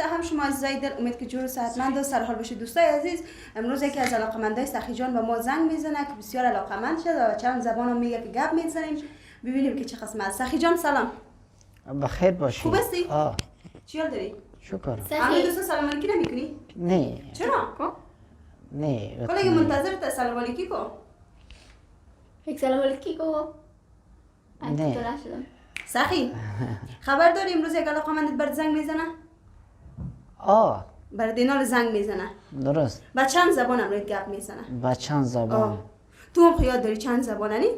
البته هم شما عزیزای دل امید که جور و صحتمند و سر حال باشید. دوستای عزیز، امروز یکی از علاقمندای سخی جان به ما زنگ میزنه که بسیار علاقمند شده و چند زبانم میگه که گپ میزنیم، ببینیم که چه قسمت است. سخی جان سلام. بخیر باشی. خوب هستی؟ چی حال داری؟ شکر. همه دوستا سلام علیکی نمیکنی؟ نه. چرا؟ نه. حالا اگه منتظرت سلام علیکی کو. یک سلام علیکی کو. نه. سخی خبر داری امروز یک علاقمندت برات زنگ میزنه؟ برای دینال زنگ میزنه. درست. با چند زبان امروز گپ میزنه؟ با چند زبان؟ تو هم یاد داری چند زبانه نی؟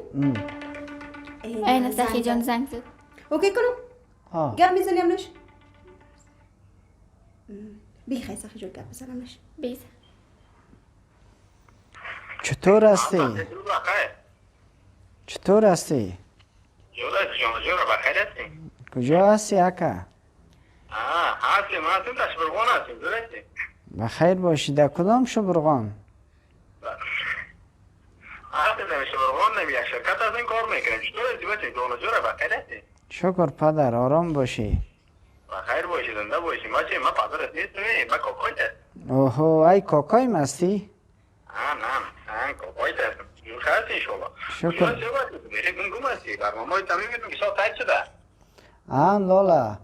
این سخی جان زنگ زد. اوکی کنم؟ گپ میزنی امروز؟ بیخی سخی جان گپ بزن امروز. بیزن. چطور هستی؟ چطور هستی؟ جور بخیر هستی؟ کجا هستی اکا؟ هستیم تشبرغان هستیم درستی؟ بخیر باشی. در کدام شبرغان؟ هستیم در شبرغان نمی یک شرکت از این کار میکنیم. چطور هستی بچه؟ جور بخیر هستی؟ شکر پدر. آرام باشی. بخیر باشی زنده باشی. ما پدرت نیستمی؟ ما کاکایت هستم. اوهو ای کاکایم هستی؟ نه کاکایت هستم. جور خیر هستی انشالله. شکر. کجا هستی؟ بیخی گنگوم هستی. برنامه تمیم میدونم که شاید تایید شده. لالا.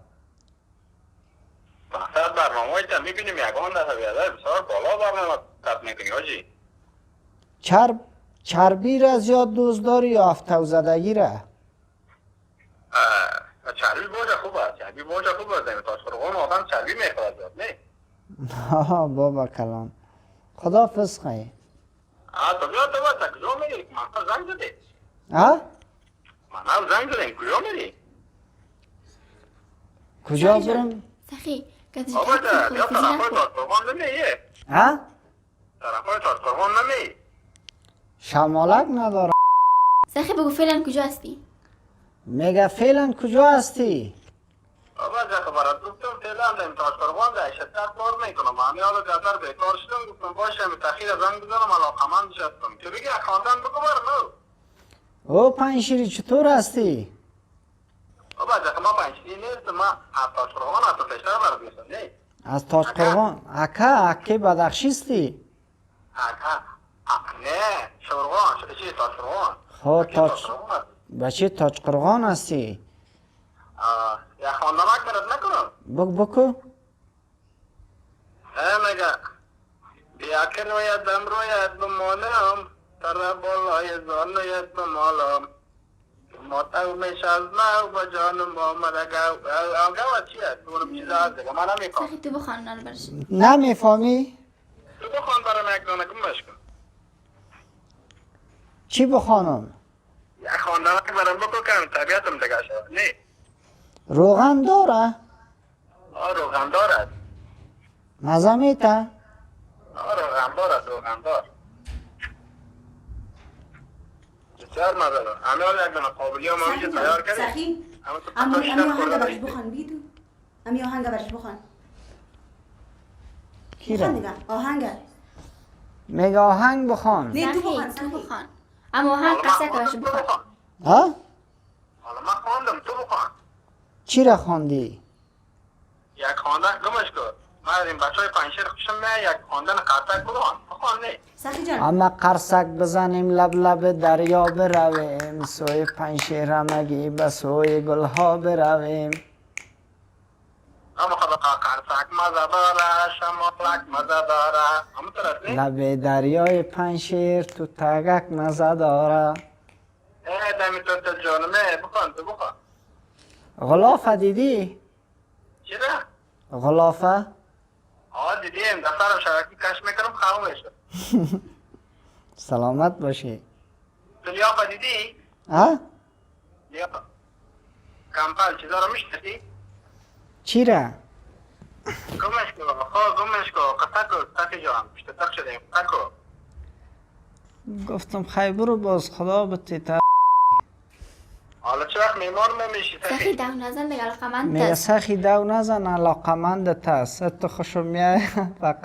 مقصد برنامه تا میبینیم یکان دفعه بیاده بسیار بالا برنامه تب میکنی آجی. چربی را زیاد دوست داری یا افتو زدگی را؟ چربی باجه خوب است. چربی باجه خوب است. تاشقرغان آدم چربی میخواد زیاد نه؟ بابا کلام. خدا فسخه. تو بیا تو باید کجا میری؟ من زنگ زدی؟ من زنگ زدیم کجا میری؟ کجا برم؟ سخی کسی بابا بیا طرفای تاشقرغان نمیه؟ طرفای تاشقرغان نمیه؟ شمالک ندارم. سخی بگو فعلا کجا هستی؟ میگه فعلا کجا هستی؟ بابا جا خبرت گفتم فعلا داریم تاشقرغان در شرکت کار میکنم. همین حالا جاتر بیکار شدم گفتم باشه تخیر زنگ بزنم علاقمند شدم که بگی خواندن بگو برم. او پنشیری چطور هستی؟ بابا جا ما پنجشیری نیست. ما از تاشقرغان از تو پیشتر برد میستم نه؟ از تاشقرغان؟ اکه بدخشیستی؟ نه شبرغان چی تاشقرغان؟ خب بچه تاشقرغان هستی؟ یا خواندنک برد نکنم؟ بکو میگه بیاکن روید دم روید بمانم تر بالای زان روید بمالم ماتو میشه از نو با جانم آمده گو چی هست؟ بونم چیز هست دیگه من نمیفهم. سخی تو بخوان نال برش. نمیفهمی؟ تو بخوان برام یک دانه کم بشکن. چی بخوانم؟ یک خواندنک برام بکن که طبیعتم دیگه شد نه؟ روغن داره؟ روغن دارد. مزه میته؟ روغن دارد روغن دار. بسیار مزه دار. همه حال یک دانه قابلی هم همیشه تیار کردیم. سخی امی آهنگ برش بخوان بیدو. امی آهنگ برش بخوان. کی را؟ آهنگ. میگه آهنگ بخوان. نه تو بخوان. اما آهنگ قصه که برش بخوان. ها؟ حالا من خواندم تو بخوان. چی را خواندی؟ یک خواندن گمش کن. من این بچه های پنجشیر خوشم نه یک خواندن قطعک بخوان نه. سخی جان اما قرصک بزنیم لب لب دریا برویم سوی پنجشیر مگی به سوی گلها برویم. اما خدا قرصک مزه داره شمالک مزه داره همون طرف نه؟ لب دریای پنجشیر تو تگک مزه داره. دمی تو جانمه بخوان تو بخوان. غلافه دیدی؟ چی ده؟ غلافه؟ دیدیم دفترم شبکی کش میکنم خاموش شد. سلامت باشی. تو لیاقه دیدی؟ لیاقه کمپل چیزا رو میشنسی؟ چی را؟ گمش کو قطع کو تکی جان مشتتق شدیم قطع کو. گفتم خیلی برو باز خدا بتی حالا چه وقت میمان نمیشی سخی دو نزن دیگه علاقمند میگه سخی دو نزن علاقمندت است. تو خوشم میای